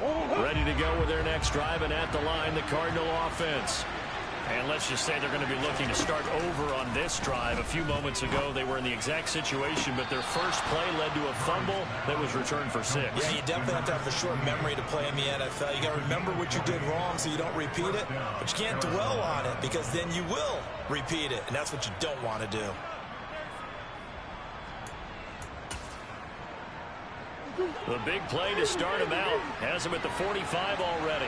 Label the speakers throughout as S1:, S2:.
S1: Ready to go with their next drive, and at the line, the Cardinal offense. And let's just say they're going to be looking to start over on this drive. A few moments ago, they were in the exact situation, but their first play led to a fumble that was returned for 6.
S2: Yeah, you definitely have to have a short memory to play in the NFL. You got to remember what you did wrong so you don't repeat it, but you can't dwell on it because then you will repeat it, and that's what you don't want to do.
S1: The big play to start him out has him at the 45 already.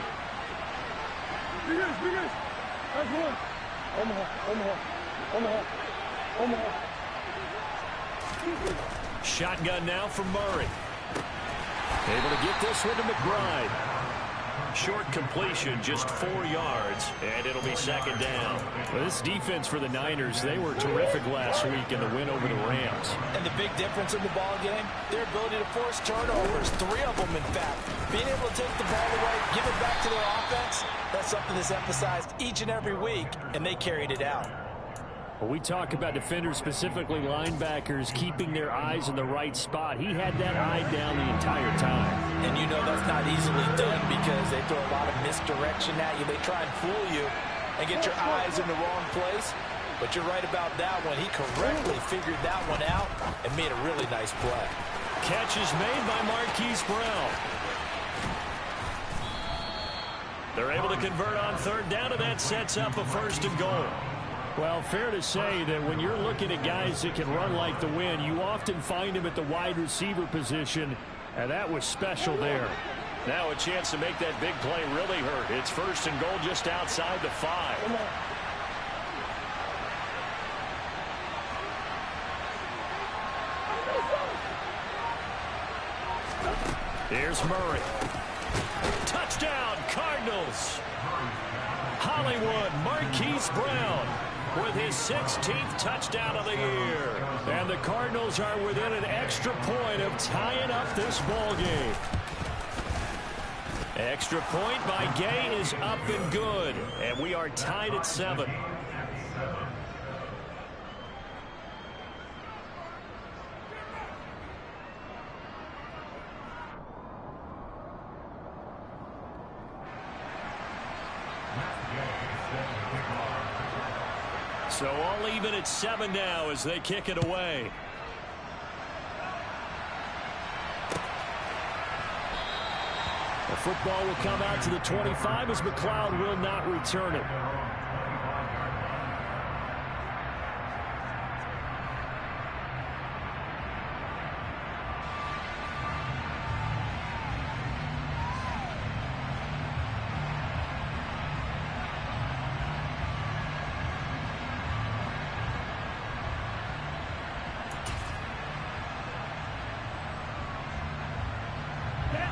S1: Shotgun now from Murray. Able to get this one to McBride. Short completion, just 4 yards, and it'll be second down. Well, this defense for the Niners, they were terrific last week in the win over the Rams.
S2: And the big difference in the ball game, their ability to force turnovers, 3 of them in fact. Being able to take the ball away, give it back to their offense, that's something that's emphasized each and every week, and they carried it out.
S1: Well, we talk about defenders, specifically linebackers, keeping their eyes in the right spot. He had that eye down the entire time.
S2: And you know that's not easily done because they throw a lot of misdirection at you. They try and fool you and get your eyes in the wrong place. But you're right about that one. He correctly figured that one out and made a really nice play.
S1: Catch is made by Marquise Brown. They're able to convert on third down, and that sets up a 1st and goal. Well, fair to say that when you're looking at guys that can run like the wind, you often find them at the wide receiver position, and that was special there. Now a chance to make that big play really hurt. It's 1st and goal just outside the 5. Here's Murray. Touchdown, Cardinals. Hollywood, Marquise Brown with his 16th touchdown of the year. And the Cardinals are within an extra point of tying up this ball game. Extra point by Gay is up and good. And we are tied at 7. So all even at 7 now as they kick it away. The football will come out to the 25 as McLeod will not return it.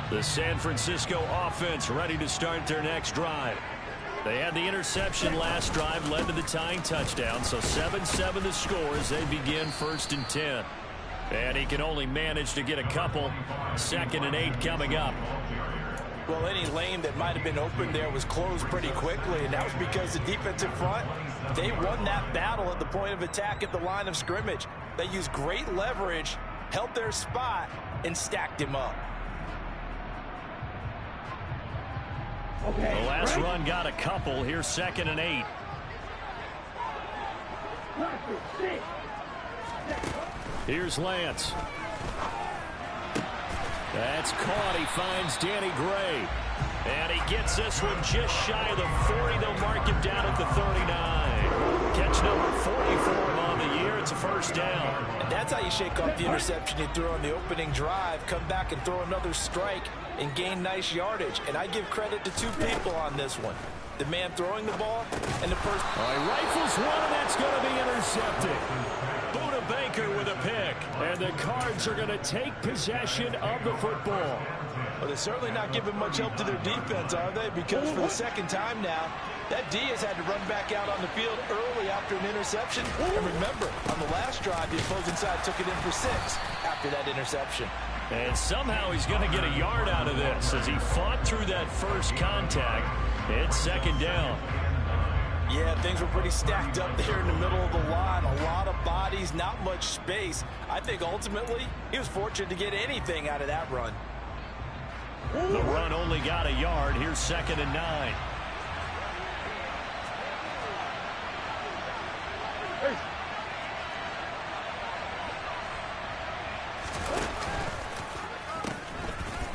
S1: The San Francisco offense ready to start their next drive. They had the interception last drive, led to the tying touchdown, so 7-7 the score as they begin 1st and 10. And he can only manage to get a couple. 2nd and 8 coming up.
S2: Well, any lane that might have been open there was closed pretty quickly, and that was because the defensive front, they won that battle at the point of attack at the line of scrimmage. They used great leverage, held their spot, and stacked him up.
S1: Okay, the last run got a couple. Here's 2nd and 8. Here's Lance. That's caught. He finds Danny Gray. And he gets this one just shy of the 40. They'll mark him down at the 39. Catch number 44 on the year. It's a 1st down.
S2: And that's how you shake off the interception you threw on the opening drive. Come back and throw another strike and gain nice yardage. And I give credit to 2 people on this one. The man throwing the ball and the person.
S1: He rifles one, and that's going to be intercepted. Buda Baker with a pick. And the Cards are going to take possession of the football.
S2: Well, they're certainly not giving much help to their defense, are they? Because for the 2nd time now, that D has had to run back out on the field early after an interception. And remember, on the last drive, the opposing side took it in for 6 after that interception.
S1: And somehow he's going to get a yard out of this as he fought through that first contact. It's 2nd down.
S2: Yeah, things were pretty stacked up there in the middle of the line. A lot of bodies, not much space. I think ultimately he was fortunate to get anything out of that run.
S1: The run only got a yard. Here's 2nd and 9.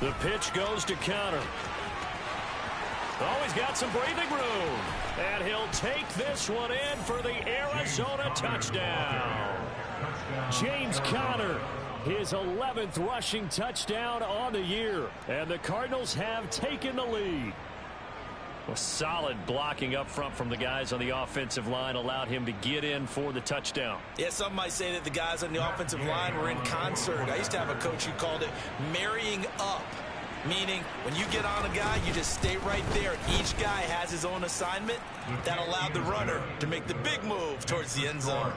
S1: The pitch goes to counter. Oh, he's got some breathing room. And he'll take this one in for the Arizona touchdown. James Conner, his 11th rushing touchdown on the year. And the Cardinals have taken the lead. Well, solid blocking up front from the guys on the offensive line allowed him to get in for the touchdown.
S2: Yeah, some might say that the guys on the offensive line were in concert. I used to have a coach who called it marrying up, meaning when you get on a guy, you just stay right there. Each guy has his own assignment. That allowed the runner to make the big move towards the end zone.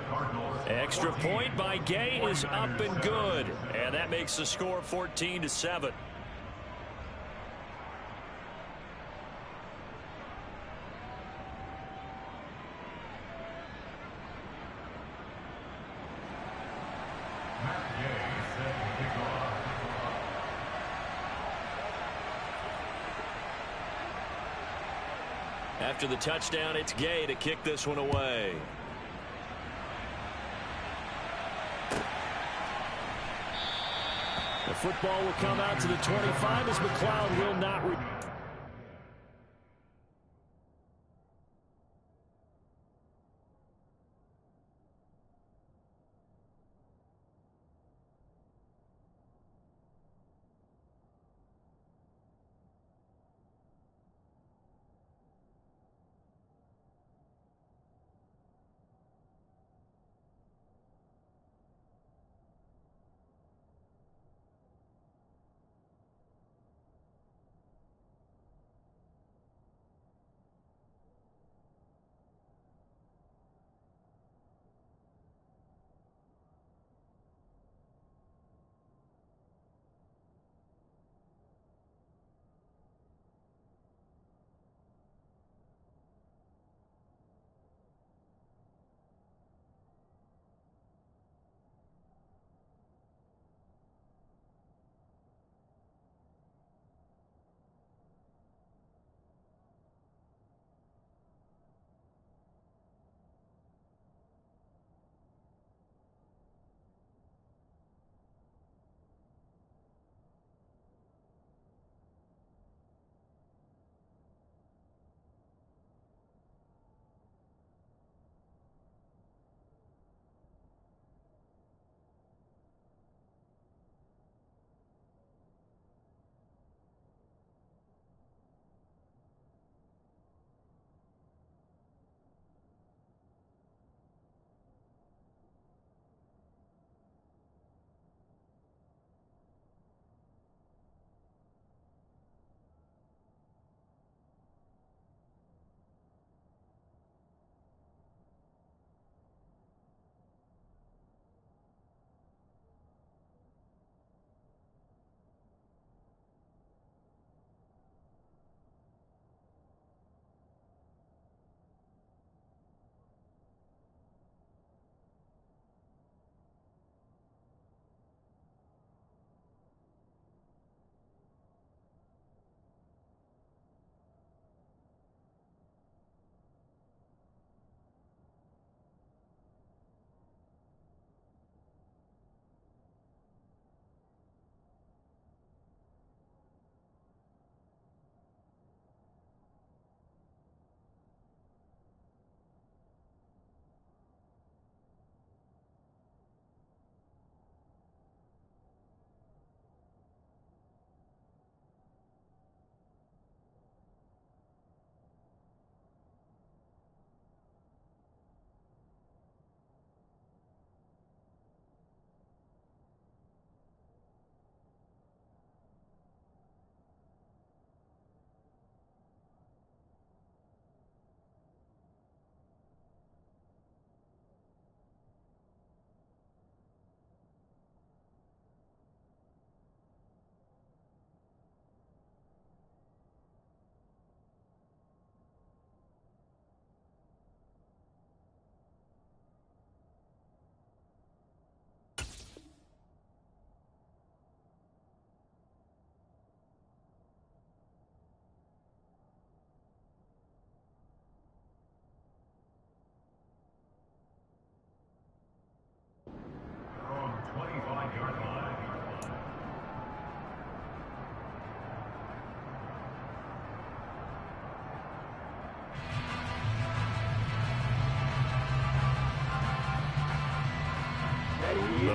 S1: Extra point by Gay is up and good. And that makes the score 14-7. After the touchdown, it's Gay to kick this one away. The football will come out to the 25 as McLeod will not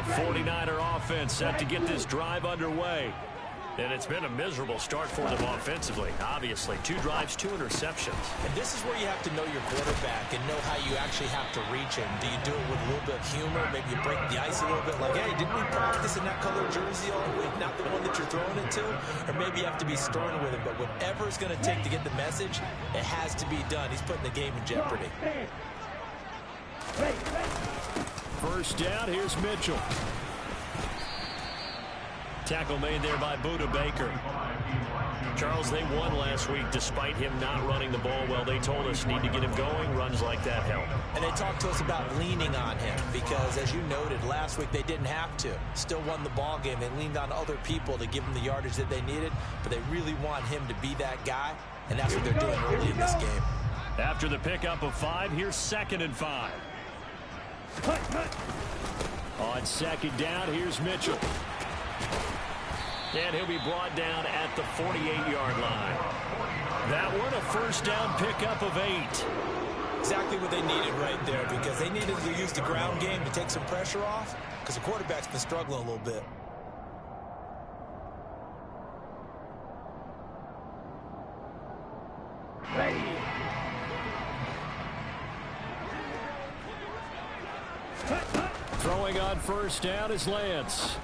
S1: The 49er offense set to get this drive underway. And it's been a miserable start for them offensively. Obviously, 2 drives, 2 interceptions.
S2: And this is where you have to know your quarterback and know how you actually have to reach him. Do you do it with a little bit of humor? Maybe you break the ice a little bit like, hey, didn't we practice in that color jersey all week? Not the one that you're throwing it to? Or maybe you have to be stern with him. But whatever it's going to take to get the message, it has to be done. He's putting the game in jeopardy.
S1: First down, here's Mitchell. Tackle made there by Buda Baker. Charles, they won last week despite him not running the ball well. They told us need to get him going. Runs like that help.
S2: And they talked to us about leaning on him because, as you noted, last week they didn't have to. Still won the ball game. They leaned on other people to give them the yardage that they needed, but they really want him to be that guy, and that's what they're doing early in this game.
S1: After the pickup of 5, here's 2nd and 5. On 2nd down, here's Mitchell. And he'll be brought down at the 48-yard line. That one, a first down pickup of 8.
S2: Exactly what they needed right there, because they needed to use the ground game to take some pressure off, because the quarterback's been struggling a little bit.
S3: Ready.
S1: Throwing on first down is Lance.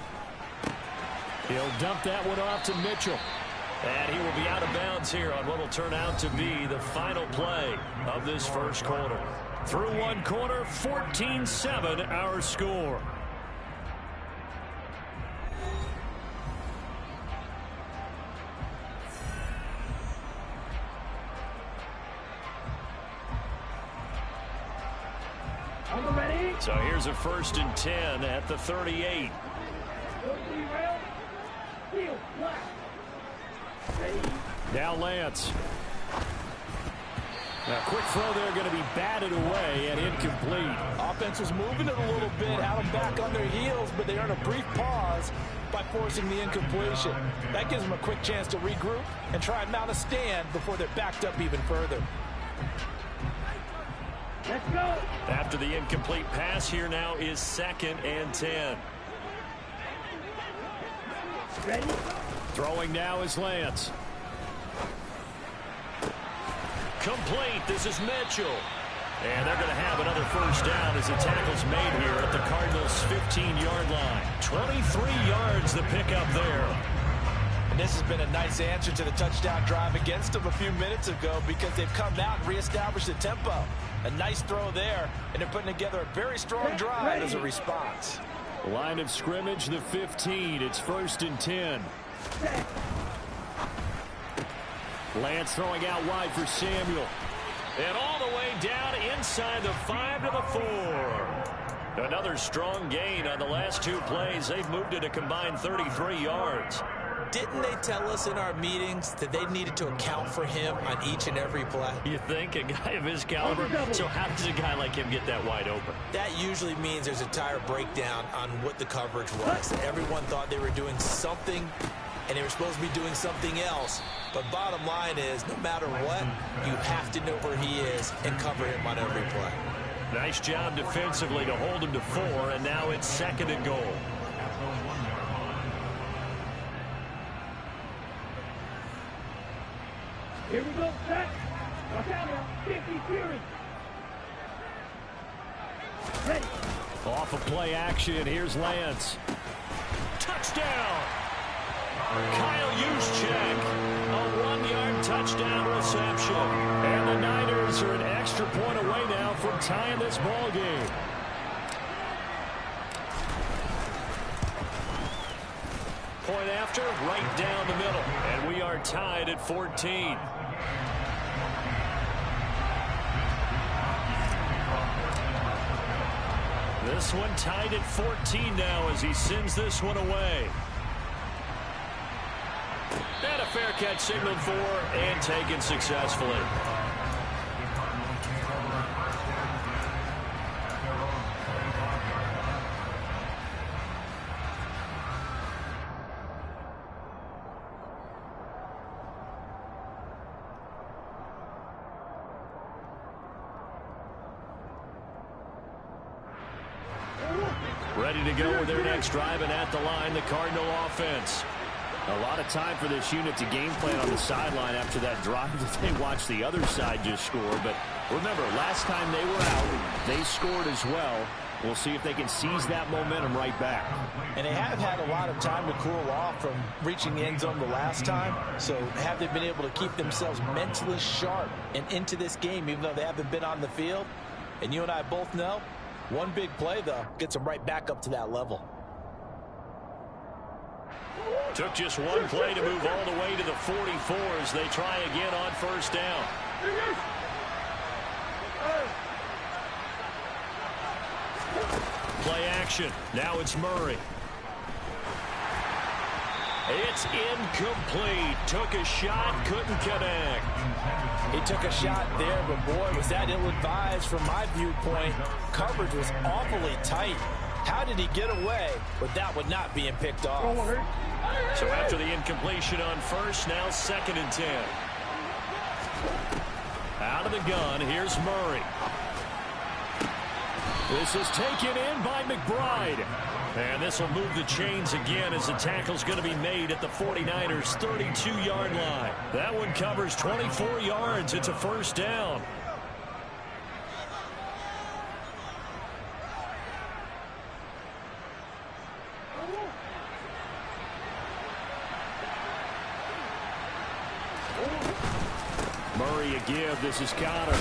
S1: He'll dump that one off to Mitchell. And he will be out of bounds here on what will turn out to be the final play of this first quarter. Through one quarter, 14-7 our score. So here's a 1st and 10 at the 38. Now Lance. Now quick throw there, going to be batted away and incomplete.
S2: Offense was moving it a little bit, had them back on their heels, but they earned a brief pause by forcing the incompletion. That gives them a quick chance to regroup and try and mount a stand before they're backed up even further.
S3: Let's go.
S1: After the incomplete pass, here now is 2nd and 10.
S3: Ready?
S1: Throwing now is Lance. Complete. This is Mitchell. And they're going to have another first down as the tackle's made here at the Cardinals' 15-yard line. 23 yards the pickup there.
S2: And this has been a nice answer to the touchdown drive against them a few minutes ago, because they've come out and reestablished the tempo. A nice throw there, and they're putting together a very strong drive as a response.
S1: Line of scrimmage, the 15. It's 1st and 10. Lance throwing out wide for Samuel. And all the way down inside the 5 to the 4. Another strong gain on the last 2 plays. They've moved it a combined 33 yards.
S2: Didn't they tell us in our meetings that they needed to account for him on each and every play?
S1: You think? A guy of his caliber? So how does a guy like him get that wide open?
S2: That usually means there's a entire breakdown on what the coverage was. Everyone thought they were doing something, and they were supposed to be doing something else. But bottom line is, no matter what, you have to know where he is and cover him on every play.
S1: Nice job defensively to hold him to 4, and now it's 2nd and goal.
S3: Here we go, set. Watch out now. 50 Fury. Ready.
S1: Off of play action, here's Lance. Touchdown! Kyle Juszczyk, a 1-yard touchdown reception. And the Niners are an extra point away now from tying this ball game. Point after, right down the middle. And we are tied at 14. This one tied at 14 now as he sends this one away. And a fair catch signaled for and taken successfully. Ready ready to go with their next drive, and at the line, the Cardinal offense. A lot of time for this unit to game plan on the sideline after that drive that they watched the other side just score. But remember, last time they were out, they scored as well. We'll see if they can seize that momentum right back.
S2: And they have had a lot of time to cool off from reaching the end zone the last time. So have they been able to keep themselves mentally sharp and into this game, even though they haven't been on the field? And you and I both know, one big play, though, gets them right back up to that level.
S1: Took just one play to move all the way to the 44 as they try again on first down. Play action. Now it's Murray. It's incomplete. Took a shot, couldn't connect.
S2: He took a shot there, but boy, was that ill-advised from my viewpoint. Coverage was awfully tight. How did he get away with that one not being picked off?
S1: So after the incompletion on first, now 2nd and 10. Out of the gun, here's Murray. This is taken in by McBride. And this will move the chains again as the tackle's going to be made at the 49ers' 32-yard line. That one covers 24 yards. It's a first down. Murray a give. This is Connor.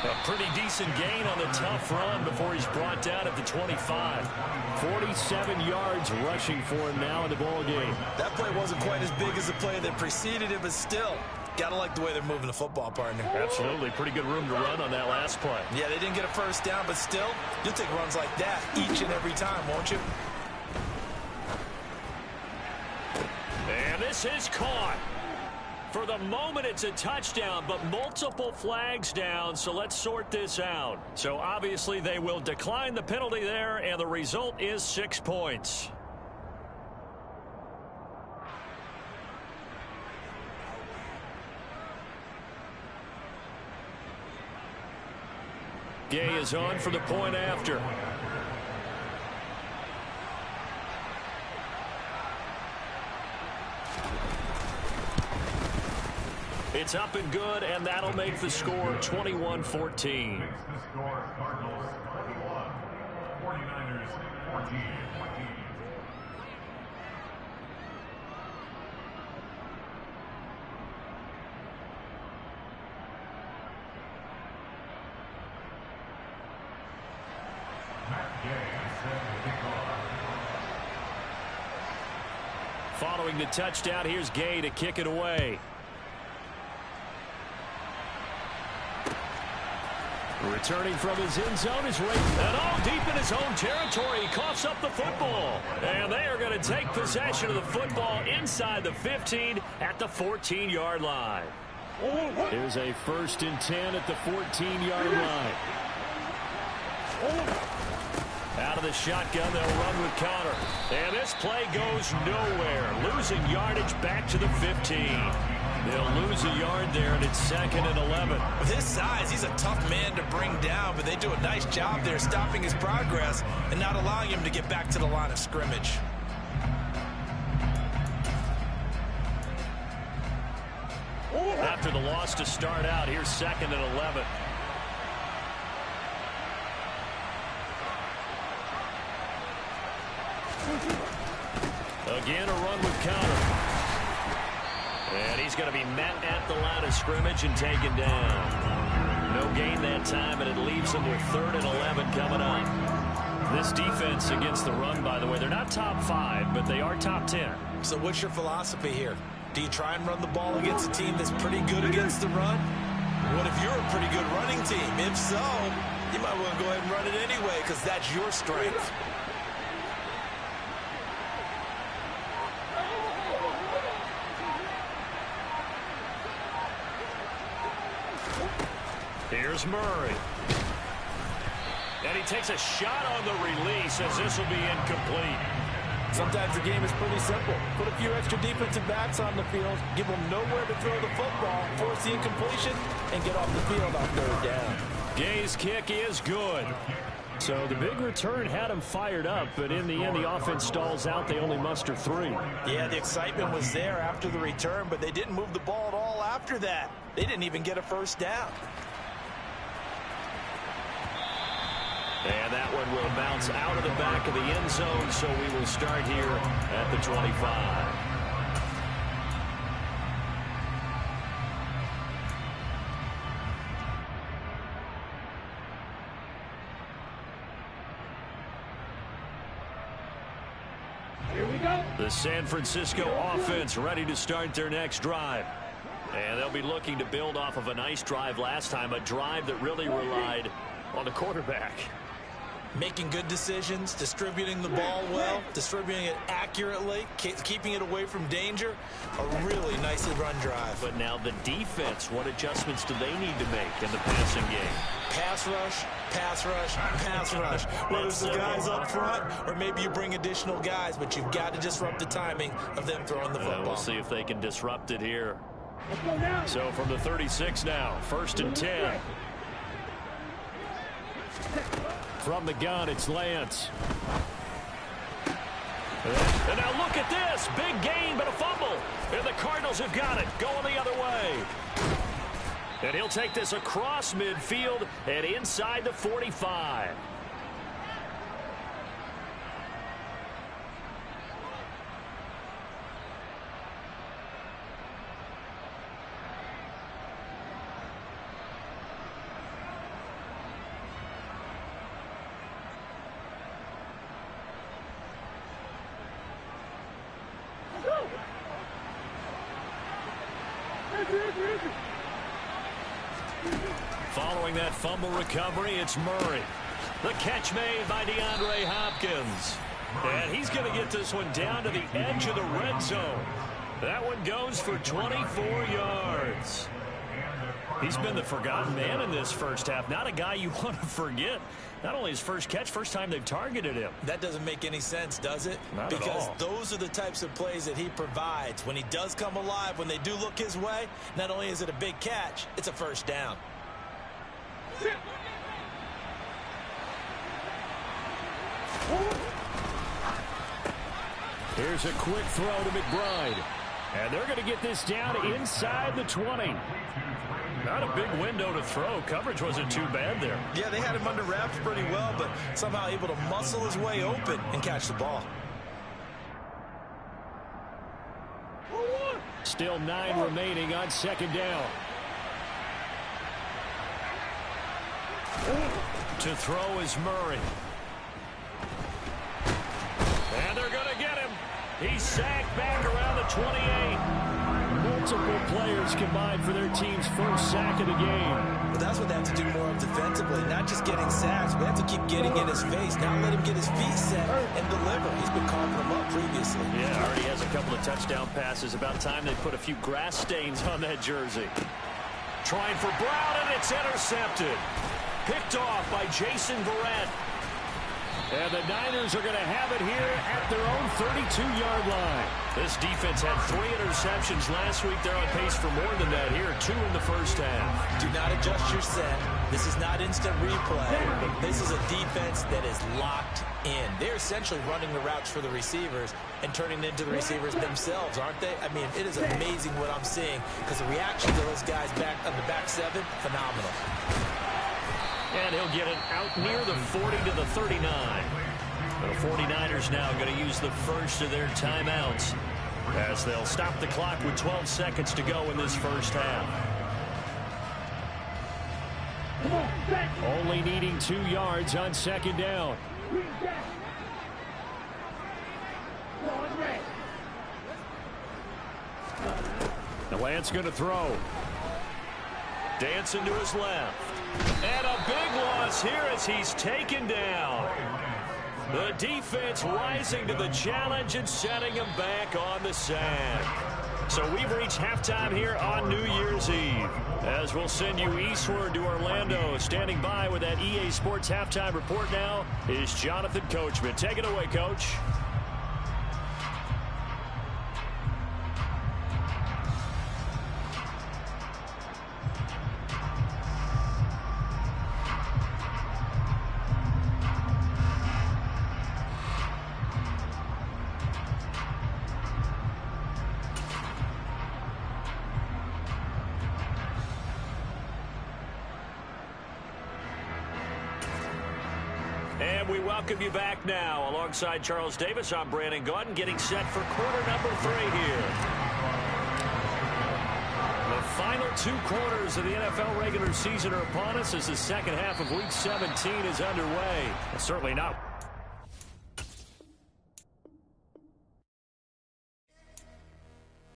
S1: A pretty decent gain on the tough run before he's brought down at the 25. 47 yards rushing for him now in the ball game.
S2: That play wasn't quite as big as the play that preceded it, but still, gotta like the way they're moving the football, partner.
S1: Absolutely. Pretty good room to run on that last play.
S2: Yeah, they didn't get a first down, but still, you'll take runs like that each and every time, won't you?
S1: And this is caught. For the moment, it's a touchdown, but multiple flags down, so let's sort this out. So obviously they will decline the penalty there, and the result is 6 points. Gay is on for the point after. It's up and good, and that'll make the score 21-14. Following the touchdown, here's Gay to kick it away. Returning from his end zone is Ray. And all deep in his own territory, he coughs up the football. And they are going to take possession of the football inside the 15 at the 14-yard line. Here's a 1st and 10 at the 14-yard line. Out of the shotgun, they'll run with Connor. And this play goes nowhere. Losing yardage back to the 15. They'll lose a yard there, and it's 2nd and 11.
S2: With his size, he's a tough man to bring down, but they do a nice job there stopping his progress and not allowing him to get back to the line of scrimmage.
S1: After the loss to start out, here's 2nd and 11. Again, a run with Connor. And he's going to be met at the line of scrimmage and taken down. No gain that time, and it leaves him with 3rd and 11 coming up. This defense against the run, by the way, they're not top 5, but they are top 10.
S2: So what's your philosophy here? Do you try and run the ball against a team that's pretty good against the run? What if you're a pretty good running team? If so, you might want to go ahead and run it anyway because that's your strength.
S1: Here's Murray. And he takes a shot on the release as this will be incomplete.
S2: Sometimes the game is pretty simple. Put a few extra defensive backs on the field, give them nowhere to throw the football, force the incompletion, and get off the field on 3rd down.
S1: Gay's kick is good. So the big return had them fired up, but in the end, the offense stalls out. They only muster 3.
S2: Yeah, the excitement was there after the return, but they didn't move the ball at all after that. They didn't even get a first down.
S1: And that one will bounce out of the back of the end zone, so we will start here at the 25. The San Francisco offense ready to start their next drive. And they'll be looking to build off of a nice drive last time, a drive that really relied on the quarterback.
S2: Making good decisions, distributing the ball well, distributing it accurately, keeping it away from danger. A really nicely run drive.
S1: But now the defense, what adjustments do they need to make in the passing game?
S2: Pass rush, pass rush, pass rush. Whether it's the guys up front or maybe you bring additional guys, but you've got to disrupt the timing of them throwing the football.
S1: We'll see if they can disrupt it here. So from the 36 now, 1st and 10. From the gun, it's Lance. And now look at this. Big gain, but a fumble. And the Cardinals have got it. Going the other way. And he'll take this across midfield and inside the 45. Following that fumble recovery, it's Murray. The catch made by DeAndre Hopkins. And he's going to get this one down to the edge of the red zone. That one goes for 24 yards. He's been the forgotten man in this first half. Not a guy you want to forget. Not only his first catch, first time they've targeted him.
S2: That doesn't make any sense, does it?
S1: Not at all.
S2: Because those are the types of plays that he provides. When he does come alive, when they do look his way, not only is it a big catch, it's a first down.
S1: Here's a quick throw to McBride. And they're going to get this down inside the 20. Not a big window to throw. Coverage wasn't too bad there.
S2: Yeah, they had him under wraps pretty well, but somehow able to muscle his way open and catch the ball.
S1: Still 9 remaining on 2nd down. To throw is Murray. And they're going to get him. He's sacked back around the 28. Multiple players combined for their team's first sack of the game.
S2: But that's what they have to do more of defensively, not just getting sacks. We have to keep getting in his face, not let him get his feet set and deliver. He's been carving them up previously.
S1: Yeah, already has a couple of touchdown passes. About time they put a few grass stains on that jersey. Trying for Brown, and it's intercepted. Picked off by Jason Verrett. And the Niners are going to have it here at their own 32-yard line. This defense had 3 interceptions last week. They're on pace for more than that here. 2 in the first half.
S2: Do not adjust your set. This is not instant replay. This is a defense that is locked in. They're essentially running the routes for the receivers and turning it into the receivers themselves, aren't they? I mean, it is amazing what I'm seeing because the reaction to those guys back on the back 7, phenomenal.
S1: And he'll get it out near the 40 to the 39. The 49ers now going to use the first of their timeouts as they'll stop the clock with 12 seconds to go in this first half. Only needing 2 yards on 2nd down. The Lance going to throw. Dancing to his left. And a big loss here as he's taken down. The defense rising to the challenge and setting him back on the sand. So we've reached halftime here on New Year's Eve. As we'll send you eastward to Orlando. Standing by with that EA Sports halftime report now is Jonathan Coachman. Take it away, Coach. And we welcome you back now. Alongside Charles Davis, I'm Brandon Gaudin, getting set for quarter number 3 here. The final 2 quarters of the NFL regular season are upon us as the second half of Week 17 is underway. Certainly not